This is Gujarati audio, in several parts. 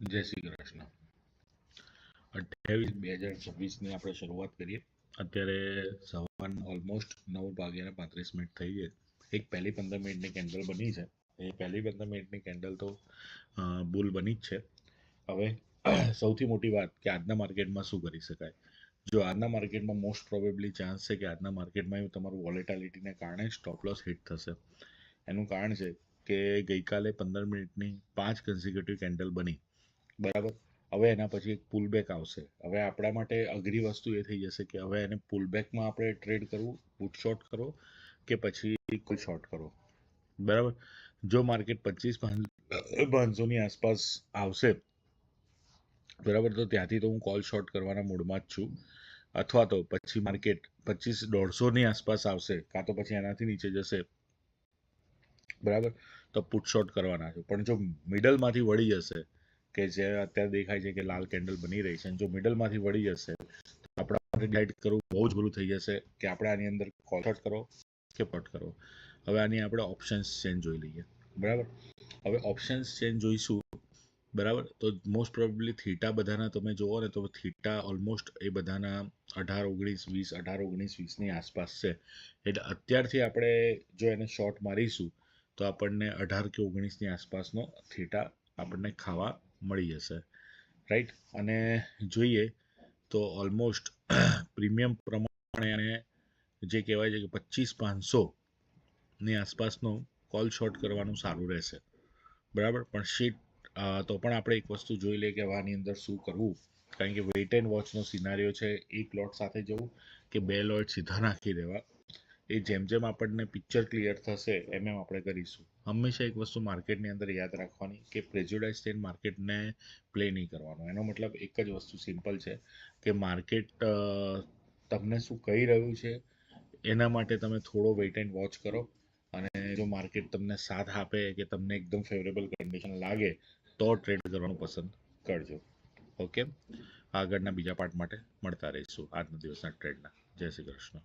જય શ્રી કૃષ્ણ. 28/2/2026ની આપણે શરૂઆત કરીએ. અત્યારે સવારના ઓલમોસ્ટ 9:35 થઈ છે. એક પહેલી 15 મિનિટની કેન્ડલ બની છે. એ પહેલી 15 મિનિટની કેન્ડલ તો બુલ બની જ છે. હવે સૌથી મોટી વાત કે આજના માર્કેટમાં શું કરી શકાય. જો આજના માર્કેટમાં મોસ્ટ પ્રોબેબલી ચાન્સ છે કે આજના માર્કેટમાં તમારું વોલેટાલિટીને કારણે સ્ટોપ લોસ હિટ થશે. એનું કારણ છે કે ગઈકાલે 15 મિનિટની 5 કન્ઝિક્યુટિવ કેન્ડલ બની, બરાબર. હવે એના પછી એક પુલબેક આવશે. હવે આપણા માટે અઘરી વસ્તુ એ થઈ જશે કે હવે એને પુલબેકમાં આપણે ટ્રેડ કરવું, પુટ શોર્ટ કરો કે પછી કોઈ શોર્ટ કરો, બરાબર. જો માર્કેટ 25,500ની આસપાસ આવશે, બરાબર, તો ત્યાંથી તો હું કોલ શોર્ટ કરવાના મૂડમાં જ છું. અથવા તો પછી માર્કેટ 25,150ની આસપાસ આવશે, કાં તો પછી એનાથી નીચે જશે, બરાબર, તો પુટ શોર્ટ કરવાના છે. પણ જો મિડલમાંથી વળી જશે, કે જે અત્યારે દેખાય છે કે લાલ કેન્ડલ બની રહી છે, જો મિડલમાંથી વળી જશે તો આપણા માટે ડિસાઇડ કરવું બહુ જ ભૂલું થઈ જશે કે આપણે આની અંદર કોલ શોર્ટ કરો કે પટ કરો. હવે આની આપણે ઓપ્શન્સ ચેન્જ જોઈ લઈએ, બરાબર. હવે ઓપ્શન્સ ચેન્જ જોઈશું, બરાબર. તો મોસ્ટ પ્રોબેબલી થીટા બધાના તમે જુઓ ને તો થીટા ઓલમોસ્ટ એ બધાના 18-19-20 આસપાસ છે. એટલે અત્યારથી આપણે જો એને શોર્ટ મારીશું તો આપણને 18 કે 19ની આસપાસનો થીટા આપણને ખાવા મળી જશે, રાઈટ. અને જોઈએ તો ઓલમોસ્ટ પ્રીમિયમ પ્રમાણે જે કહેવાય છે કે 25,500ની આસપાસનો કોલ શોર્ટ કરવાનું સારું રહેશે, બરાબર. પણ શીટ તો પણ આપણે એક વસ્તુ જોઈ લઈએ કે આની અંદર શું કરવું, કારણ કે વેઇટ એન્ડ વોચનો સિનારીઓ છે. એક લોટ સાથે જવું કે બે લોટ સીધા નાખી દેવા, એ જેમ જેમ આપણને પિક્ચર ક્લિયર થશે એમ એમ આપણે કરીશું. હંમેશા એક વસ્તુ માર્કેટની અંદર યાદ રાખવાની કે પ્રેજ્યુડાઇઝ થઈને માર્કેટને પ્લે નહીં કરવાનો. એનો મતલબ એક જ વસ્તુ સિમ્પલ છે કે માર્કેટ તમને શું કહી રહ્યું છે એના માટે તમે થોડો વેઇટ એન્ડ વોચ કરો. અને જો માર્કેટ તમને સાથ આપે કે તમને એકદમ ફેવરેબલ કન્ડિશન લાગે તો ટ્રેડ કરવાનું પસંદ કરજો. ઓકે, આગળના બીજા પાર્ટ માટે મળતા રહીશું આજના દિવસના ટ્રેડના. જય શ્રી કૃષ્ણ.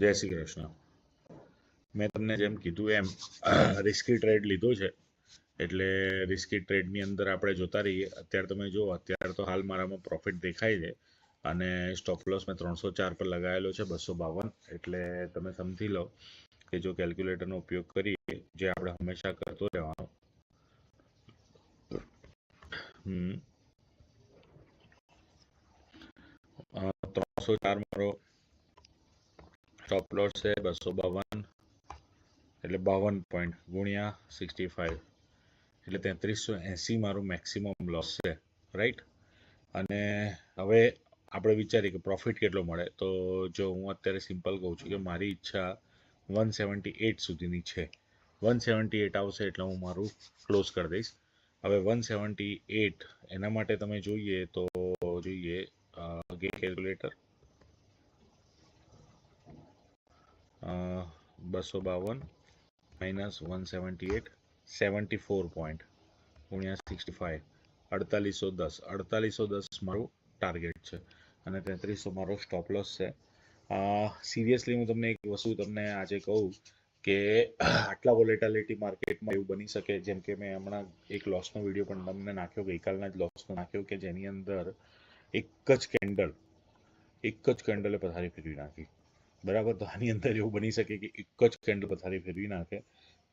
જય શ્રી કૃષ્ણ. મેં તમને જેમ કીધું એમ રિસ્કી ટ્રેડ લીધો છે, એટલે રિસ્કી ટ્રેડની અંદર આપણે જોતા રહીએ. અત્યારે તમે જુઓ, અત્યારે તો હાલ મારામાં પ્રોફિટ દેખાય છે અને સ્ટોપ લોસ મેં 304 પર લગાવેલો છે 252. એટલે તમે સમજી લો કે જો કેલ્ક્યુલેટરનો ઉપયોગ કરીએ, જે આપણે હંમેશા કરતો રહેવાનો, 304 મારો સ્ટોપ લોસ છે, 252 એટલે 52 પોઈન્ટ ગુણ્યા 65 એટલે 3380 મારું મેક્સિમમ લોસ છે, રાઈટ. અને હવે આપણે વિચારીએ કે પ્રોફિટ કેટલો મળે. તો જો હું અત્યારે સિમ્પલ કહું છું કે મારી ઈચ્છા 178 સુધીની છે. 178 આવશે એટલે હું મારું ક્લોઝ કરી દઈશ. હવે 178 એના માટે તમે જોઈએ તો જોઈએ ગેટ કેલ્ક્યુલેટર 252 માઇનસ 178 74 પોઈન્ટ ગુણ્યા 65 4810 મારું ટાર્ગેટ છે અને 3300 મારો સ્ટોપ લોસ છે. સિરિયસલી હું તમને એક વસ્તુ તમને આજે કહું કે આટલા વોલેટાલિટી માર્કેટમાં એવું બની શકે, જેમ કે મેં હમણાં એક લોસનો વિડીયો પણ તમને નાખ્યો, ગઈકાલના જ લોસનો નાખ્યો, કે જેની અંદર એક જ કેન્ડલે પથારી ફેરવી નાખી, બરાબર. તો આની અંદર એવું બની શકે કે એક જ કેન્ડલ પથારી ફેરવી નાખે,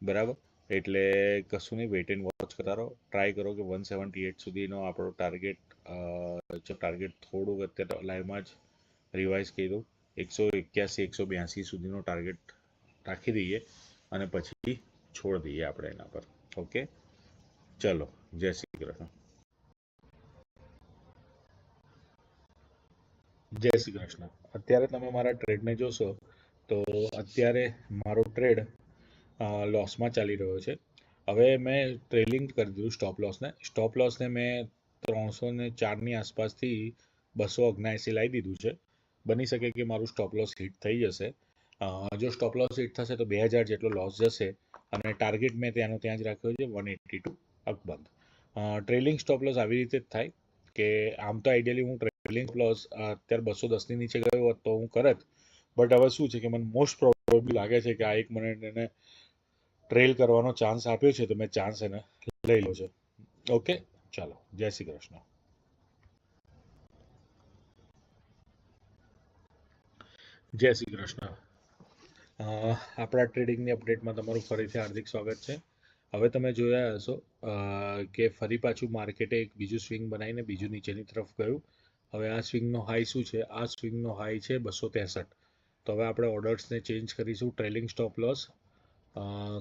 બરાબર. એટલે કશું નહીં, વેઇટ એન્ડ વોચ કરતા રહો. ટ્રાય કરો કે 178 સુધીનો આપણો ટાર્ગેટ થોડુંક અત્યારે લાઈવમાં જ રિવાઇઝ કરી દઉં, 181-182 સુધીનો ટાર્ગેટ રાખી દઈએ અને પછી છોડ દઈએ આપણે એના પર. ઓકે, ચલો, જય શ્રી કૃષ્ણ. જય શ્રી કૃષ્ણ. અત્યારે તમે મારા ટ્રેડને જોશો તો અત્યારે મારો ટ્રેડ લોસમાં ચાલી રહ્યો છે. હવે મેં ટ્રેલિંગ કરી દીધું સ્ટોપ લોસને મેં 304ની આસપાસથી 279 લાવી દીધું છે. બની શકે કે મારું સ્ટોપ લોસ હિટ થઈ જશે. જો સ્ટોપ લોસ હિટ થશે તો 2000 જેટલો લોસ જશે અને ટાર્ગેટ મેં ત્યાંનો ત્યાં જ રાખ્યો છે 182 અકબંધ. ટ્રેલિંગ સ્ટોપ લોસ આવી રીતે જ થાય કે આમ તો આઈડિયલી હું ટ્રેલિંગ પ્લસ અત્યારે 210ની નીચે ગયો હોત તો હું કરત, બટ હવે શું છે કે મને મોસ્ટ પ્રોબેબલી લાગે છે કે આ એક મને એને ટ્રેલ કરવાનો ચાન્સ આપ્યો છે તો મેં ચાન્સ એને લઈ લો છે. ઓકે, ચાલો, જય શ્રી કૃષ્ણ. જય શ્રી કૃષ્ણ. આપણા ટ્રેડિંગની અપડેટમાં તમારું ફરીથી હાર્દિક સ્વાગત છે. હવે તમે જોયા હશો કે ફરી પાછું માર્કેટે એક બીજું સ્વિંગ બનાવીને બીજું નીચેની તરફ ગયું. હવે આ સ્વિંગનો હાઈ શું છે? આ સ્વિંગનો હાઈ છે 263. તો હવે આપણે ઓર્ડર્સને ચેન્જ કરીશું. ટ્રેલિંગ સ્ટોપ લોસ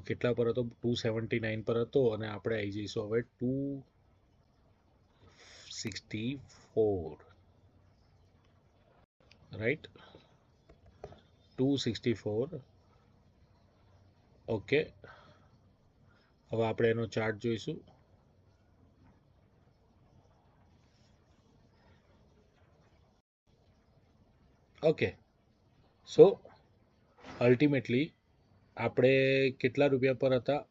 કેટલા પર હતો? 279 પર હતો અને આપણે આવી જઈશું હવે 264, રાઈટ? 264. ઓકે, હવે આપણે એનો ચાર્ટ જોઈશું. ઓકે, સો અલ્ટિમેટલી આપણે કેટલા રૂપિયા પર હતા?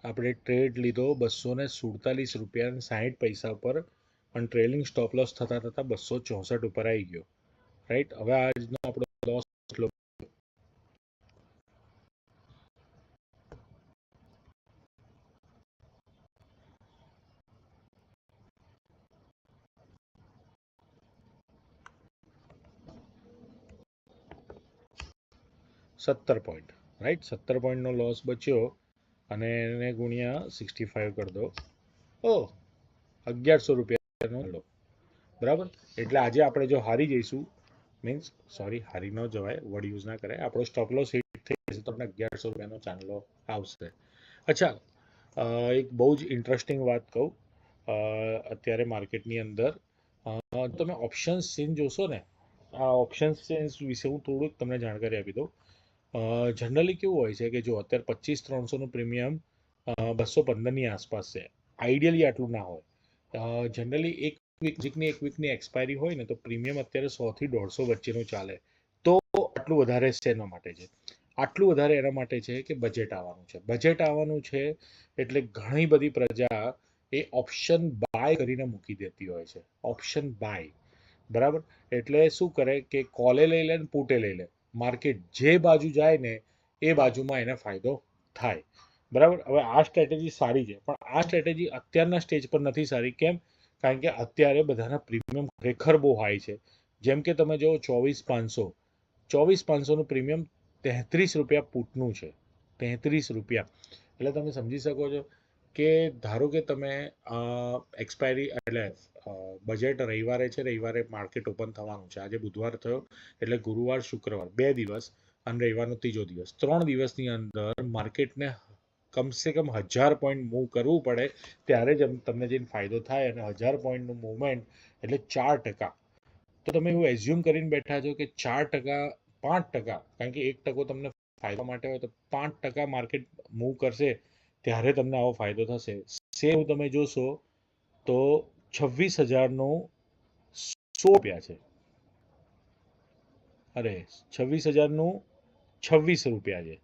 આપણે ટ્રેડ લીધો 247.60 પર, અને ટ્રેલિંગ સ્ટોપ લોસ થતા થતા 264 ઉપર આવી ગયો, રાઈટ? હવે આજનો આપણો લોસ 17 પોઈન્ટ, રાઈટ? 17 પોઈન્ટનો લોસ બચ્યો અને એને ગુણ્યા 65 કરી દો. 1100 રૂપિયાનો લો, બરાબર? એટલે આજે આપણે જો હારી જઈશું, મીન્સ સોરી, હારી ન જવાય, વર્ડ યુઝ ના કરાય, આપણો સ્ટોપ લોસ હિટ થઈ જશે તો આપણે 1100 રૂપિયાનો ચાંદલો આવશે. અચ્છા, એક બહુ જ ઇન્ટરેસ્ટિંગ વાત કહું. અત્યારે માર્કેટની અંદર તમે ઓપ્શન્સ ચેન્જ જોશો ને, આ ઓપ્શન્સ ચેન્જ વિશે હું થોડુંક તમને જાણકારી આપી દઉં. જનરલી કેવું હોય છે કે જો અત્યારે 25-300નું પ્રીમિયમ 215ની આસપાસ છે. આઈડિયલી આટલું ના હોય. જનરલી એક વીકની એક્સપાયરી હોય ને તો પ્રીમિયમ અત્યારે 100 થી 150 વચ્ચેનું ચાલે. તો આટલું વધારે શેના માટે છે? આટલું વધારે એના માટે છે કે બજેટ આવવાનું છે. બજેટ આવવાનું છે એટલે ઘણી બધી પ્રજા એ ઓપ્શન બાય કરીને મૂકી દેતી હોય છે. ઓપ્શન બાય, બરાબર? એટલે શું કરે કે કોલે લઈ લે ને પુટે લઈ લે. માર્કેટ જે બાજુ જાય ને એ બાજુમાં એને ફાયદો થાય, બરાબર? હવે આ સ્ટ્રેટેજી સારી છે, પણ આ સ્ટ્રેટેજી અત્યારના સ્ટેજ પર નથી સારી. કેમ? કારણ કે અત્યારે બધાના પ્રીમિયમ ખરેખર બહુ હાઈ છે. જેમ કે તમે જો 24,500નું પ્રીમિયમ 33 રૂપિયા પુટનું છે. 33 રૂપિયા. એટલે તમે સમજી શકો છો કે ધારો કે તમે એક્સપાયરી એટલે બજેટ રવિવારે છે, રવિવારે માર્કેટ ઓપન થવાનું છે. આજે બુધવાર થયો એટલે ગુરુવાર, શુક્રવાર 2 દિવસ અને રવિવારનો ત્રીજો દિવસ. 3 દિવસની અંદર માર્કેટને કમસે કમ 1000 પોઈન્ટ મૂવ કરવું પડે ત્યારે જ તમને જે ફાયદો થાય. અને 1000 પોઈન્ટનું મૂવમેન્ટ એટલે 4%. તો તમે એવું એઝ્યુમ કરીને બેઠા છો કે 4%, 5%, કારણ કે 1% તમને ફાયદા માટે હોય તો 5% માર્કેટ મૂવ કરશે ત્યારે તમને આવો ફાયદો થશે. સેમ તમે જોશો તો 26,000નું 100 રૂપિયા છે. અરે 26,000નું 26 રૂપિયા છે.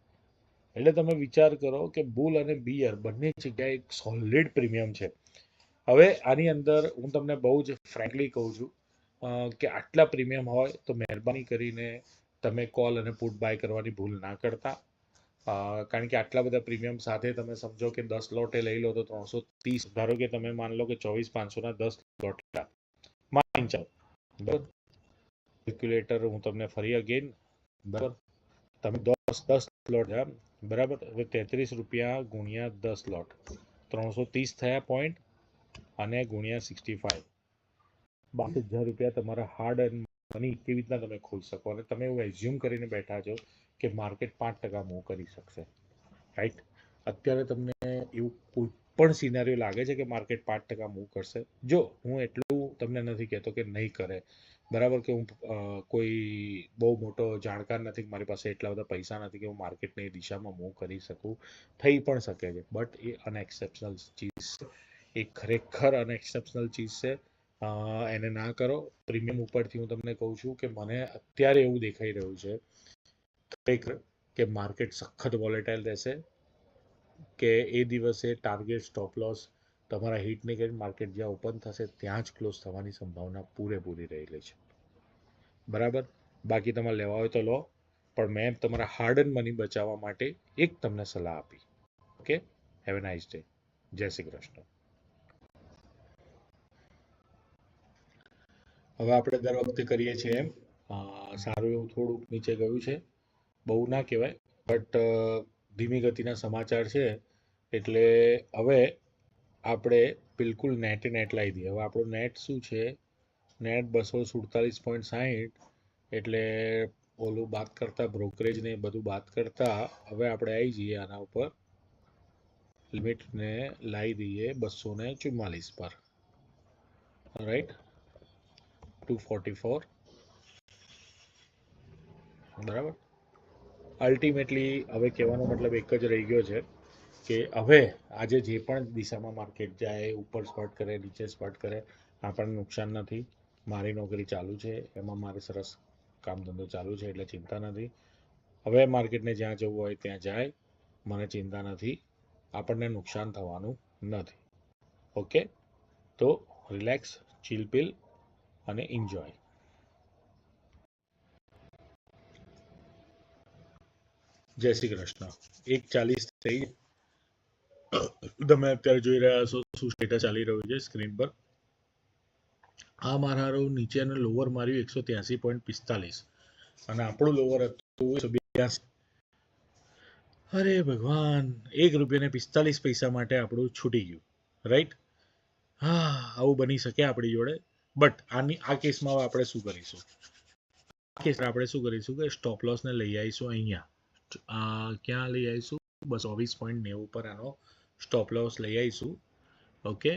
એટલે તમે વિચાર કરો કે બુલ અને બિયર બંને જગ્યાએ એક સોલિડ પ્રીમિયમ છે. હવે આની અંદર હું તમને બહુ જ ફ્રેન્કલી કહું છું કે આટલા પ્રીમિયમ હોય તો મહેરબાની કરીને તમે કોલ અને પુટ બાય કરવાની ભૂલ ના કરતા. કારણ કે આટલા બધા પ્રીમિયમ સાથે તમે સમજો કે 10 લોટે લઈ લો તો 330. ધારો કે તમે માન લો કે 24,500ના 10 લોટ માની ચાલો, બરાબર? કેલ્ક્યુલેટર હું તમને ફરી અગેન, બરાબર? તમે 10 લોટ છે, બરાબર? હવે 33 રૂપિયા ગુણ્યા 10 લોટ 330 થયા પોઈન્ટ અને ગુણ્યા 65. 62,000 રૂપિયા તમારા હાર્ડ એન્ડ મની કેવી રીતના તમે ખોઈ શકો? અને તમે એવું એઝ્યુમ કરીને બેઠા છો કે માર્કેટ 5% મૂવ કરી શકશે, રાઈટ? અત્યારે તમને એવું કોઈ પણ સિનારીઓ લાગે છે કે માર્કેટ 5% મૂવ કરશે? જો હું એટલું તમને નથી કહેતો કે નહીં કરે, બરાબર? કે હું કોઈ બહુ મોટો જાણકાર નથી, મારી પાસે એટલા બધા પૈસા નથી કે હું માર્કેટને એ દિશામાં મૂવ કરી શકું. થઈ પણ શકે છે, બટ એ અનએક્સેપ્શનલ ચીઝ, એ ખરેખર અનએક્સેપ્શનલ ચીઝ છે. એને ના કરો. પ્રીમિયમ ઉપરથી હું તમને કહું છું કે મને અત્યારે એવું દેખાઈ રહ્યું છે ખરેખર કે માર્કેટ સખત વોલેટાઇલ રહેશે, કે એ દિવસે ટાર્ગેટ સ્ટોપ લોસ તમારા હિટ નહીં કરીને માર્કેટ જ્યાં ઓપન થશે ત્યાં જ ક્લોઝ થવાની સંભાવના પૂરેપૂરી રહેલી છે, બરાબર? બાકી તમારે લેવા હોય તો લો. પણ મેં તમારા હાર્ડ એન્ડ મની બચાવવા માટે એક તમને સલાહ આપી. Okay, have a nice day. જય શ્રી કૃષ્ણ. હવે આપણે દર વખતે કરીએ છીએ એમ સારું એવું થોડુંક નીચે ગયું છે, બહુ ના કહેવાય, બટ ધીમી ગતિના સમાચાર છે, એટલે હવે આપણે બિલકુલ નેટે નેટ લાવી દઈએ. હવે આપણું નેટ શું છે, નેટ 247.60, એટલે ઓલું બાદ કરતા બ્રોકરેજ ને બધું બાદ કરતા હવે આપણે આવી જઈએ આના ઉપર, લિમિટને લાવી દઈએ 244 પર. રાઈટ, 244, બરાબર. અલ્ટિમેટલી હવે કહેવાનો મતલબ એક જ રહી ગયો છે કે હવે આજે જે પણ દિશામાં માર્કેટ જાય, ઉપર સ્પર્ટ કરે, નીચે સ્પર્ટ કરે, આપણને નુકસાન નથી. મારી નોકરી ચાલુ છે, એમાં મારે સરસ કામ ધંધો ચાલુ છે, એટલે ચિંતા નથી. હવે માર્કેટને જ્યાં જવું હોય ત્યાં જાય, મને ચિંતા નથી, આપણને નુકસાન થવાનું નથી. ઓકે, તો રિલેક્સ, ચિલપિલ અને એન્જોય. જય શ્રી કૃષ્ણ. 1:40 થઈ. તમે અત્યારે જોઈ રહ્યા છો શું સ્ટેટસ ચાલી રહ્યું છે સ્ક્રીન પર. આ મારું નીચે અને લોવર માર્યું 183.45 અને આપણું લોવર હતું 182. અરે ભગવાન, ₹1.45 માટે આપણું છૂટી ગયું. રાઈટ. હા, આવું બની શકે આપણી જોડે. બટ આ કેસમાં આપણે શું કરીશું? આપણે શું કરીશું કે સ્ટોપ લોસને લઈ આવીશું અહીંયા. ક્યાં લઈ આવીશું? 224.90 પર આનો સ્ટોપ લોસ લઈ આવીશું. ઓકે,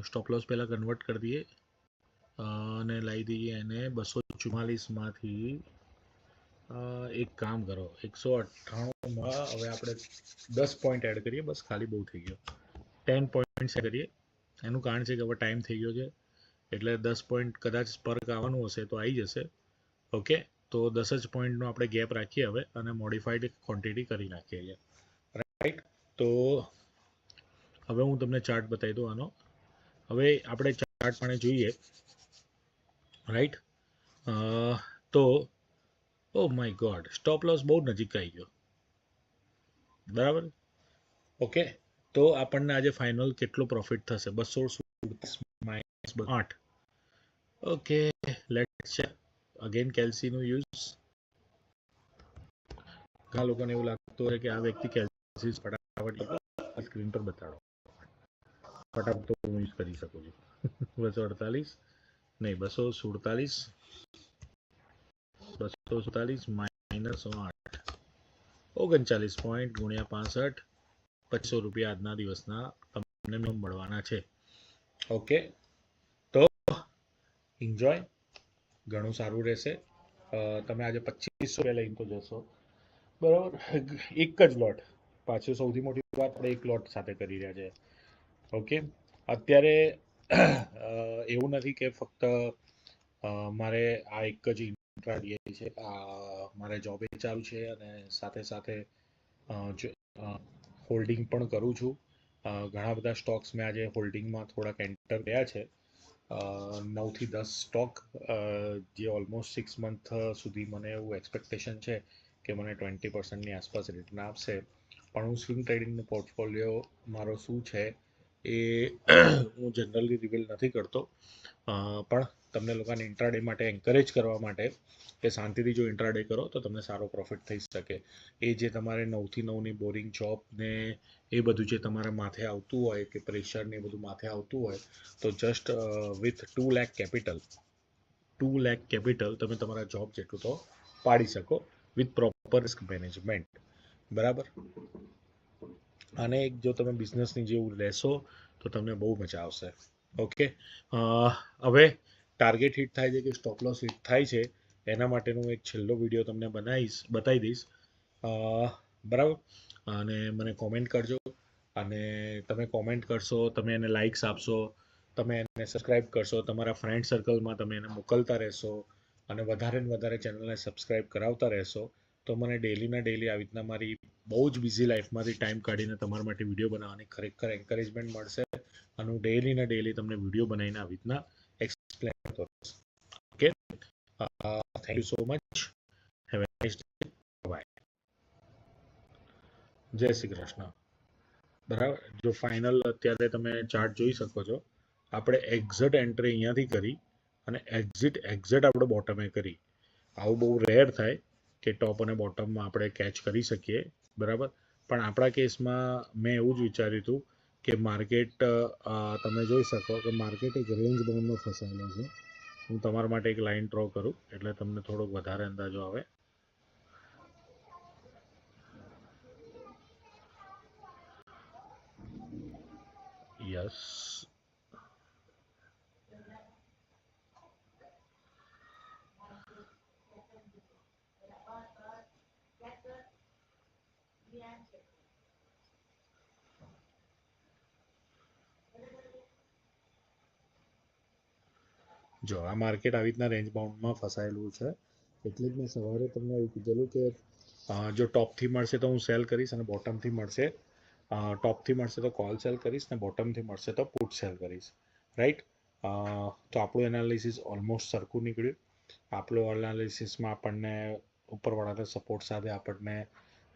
સ્ટોપ લોસ પહેલાં કન્વર્ટ કરી દઈએ અને લાવી દઈએ એને 244માંથી. એક કામ કરો, 198માં હવે આપણે 10 પોઈન્ટ એડ કરીએ, બસ, ખાલી બહુ થઈ ગયો. 10 પોઈન્ટ કરીએ. એનું કારણ છે કે હવે ટાઈમ થઈ ગયો છે, એટલે 10 પોઈન્ટ કદાચ પર આવવાનું હશે તો આવી જશે. ઓકે, તો 10 જ પોઈન્ટનો આપણે ગેપ રાખીએ હવે અને મોડિફાઈડ ક્વોન્ટિટી કરી નાખીએ છીએ. રાઈટ. તો હવે હું તમને ચાર્ટ બતાવી દઉં આનો. હવે આપણે ચાર્ટ પણ જોઈએ. રાઈટ. તો oh my God, stop loss બહુ નજીક આવી ગયો. બરાબર. ઓકે, તો આપણને આજે ફાઇનલ કેટલો પ્રોફિટ થશે? 237 -8. ઓકે, લેટ્સ ચેક અગેન કેલ્સીનું યુઝ. ઘણા લોકોને એવું લાગતું હોય કે આ વ્યક્તિ કેલ્સી ફટાફટ સ્ક્રીન પર બતાડો, ફટાફટ તો હું યુઝ કરી શકું છું. 248 નહીં, 247 -8, 39 પોઈન્ટ ગુણ્યા 65, ₹2500 આજના દિવસના તમને મળવાના છે. ઓકે, તો એન્જોય, ઘણું સારું રહેશે. તમે આજે ₹2500 લઈને તો જશો, બરાબર. એક જ લોટ, પાછું સૌથી મોટી વાત આપણે એક લોટ સાથે કરી રહ્યા છે. ઓકે, અત્યારે એવું નથી કે ફક્ત મારે આ એક જ ઇન્ટ્રાડે છે, મારે જોબે ચાલુ છે અને સાથે સાથે હોલ્ડિંગ પણ કરું છું. ઘણા બધા સ્ટોક્સ મેં આજે હોલ્ડિંગમાં થોડાક એન્ટર કર્યા છે. 9 થી 10 સ્ટોક, જે ઓલમોસ્ટ 6 મંથ સુધી મને એવું એક્સપેક્ટેશન છે કે મને 20%ની આસપાસ રિટર્ન આપશે. પણ હું સ્વિંગ ટ્રેડિંગનો પોર્ટફોલિયો મારો શું છે એ હું જનરલી રિવીલ નથી કરતો, પણ તમને લોકોને ઇન્ટ્રાડે માટે એન્કરેજ કરવા માટે કે શાંતિથી જો ઇન્ટ્રાડે કરો તો તમને સારો પ્રોફિટ થઈ શકે. એ જે તમારે 9 થી 9ની બોરિંગ જોબ ને એ બધું જે તમારા માથે આવતું હોય કે પ્રેશર ને એ બધું માથે આવતું હોય, તો જસ્ટ વિથ 2 લાખ કેપિટલ તમે તમારા જોબ જેટલું તો પાડી શકો વિથ પ્રોપર રિસ્ક મેનેજમેન્ટ. બરાબર. અને એક જો તમે બિઝનેસની જેવું લેશો તો તમને બહુ મજા આવશે. ઓકે, હવે ટાર્ગેટ હિટ થાય છે કે સ્ટોપ લોસ હિટ થાય છે, એના માટેનું એક છેલ્લો વિડીયો તમને બતાવી દઈશ. બરાબર. અને મને કોમેન્ટ કરજો, અને તમે કોમેન્ટ કરશો, તમે એને લાઇક્સ આપશો, તમે એને સબસ્ક્રાઈબ કરશો, તમારા ફ્રેન્ડ સર્કલમાં તમે એને મોકલતા રહેશો અને વધારે ને વધારે ચેનલને સબસ્ક્રાઈબ કરાવતા રહેશો, તો મને ડેલીના ડેલી આવી રીતના મારી બહુ જ બિઝી લાઈફમાંથી ટાઈમ કાઢીને તમારા માટે વિડીયો બનાવવાની ખરેખર એન્કરેજમેન્ટ મળશે. અને હું ડેલીના ડેલી તમને વિડીયો બનાવીને આવી રીતના એક્સપ્લેન કરતો રહીશ. Okay, thank you so much. Bye. જય શ્રી કૃષ્ણ. બરાબર, જો ફાઇનલ અત્યારે તમે ચાર્ટ જોઈ શકો છો, આપણે એક્ઝેટ એન્ટ્રી અહીંયાથી કરી અને એક્ઝેટ આપણે બોટમે કરી. આવું બહુ રેર થાય કે ટોપ અને બોટમમાં આપણે કેચ કરી શકીએ, બરાબર. પણ આપણા કેસમાં મેં એવું જ વિચાર્યું હતું કે માર્કેટ, તમે જોઈ શકો કે માર્કેટ એક રેન્જ બાઉન્ડમાં ફસાયેલો છે. હું તમારા માટે એક લાઇન ડ્રો કરું એટલે તમને થોડોક વધારે અંદાજો આવે. યસ, જો આ માર્કેટ આવી રીતના રેન્જ બાઉન્ડમાં ફસાયેલું છે. એટલે જ મેં સવારે તમને એવું કીધેલું કે જો ટોપથી મળશે તો હું સેલ કરીશ અને બોટમથી મળશે, ટોપથી મળશે તો કોલ સેલ કરીશ ને બોટમથી મળશે તો પુટ સેલ કરીશ, રાઈટ. તો આપણું એનાલિસિસ ઓલમોસ્ટ સરખું નીકળ્યું. આપણું એનાલિસિસમાં આપણને ઉપરવાળાના સપોર્ટ સાથે આપણને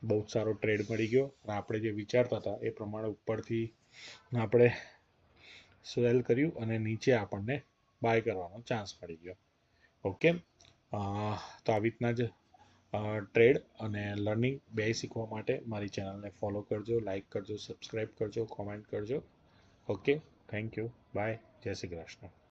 બહુ જ સારો ટ્રેડ મળી ગયો અને આપણે જે વિચારતા હતા એ પ્રમાણે ઉપરથી આપણે સેલ કર્યું અને નીચે આપણને બાય કરવાનો ચાન્સ મળી ગયો. ઓકે, તો આવી રીતના જ ટ્રેડ અને લર્નિંગ બે શીખવા માટે મારી ચેનલને ફોલો કરજો, લાઇક કરજો, સબસ્ક્રાઈબ કરજો, કોમેન્ટ કરજો. ઓકે, થેન્ક યુ, બાય, જય શ્રી કૃષ્ણ.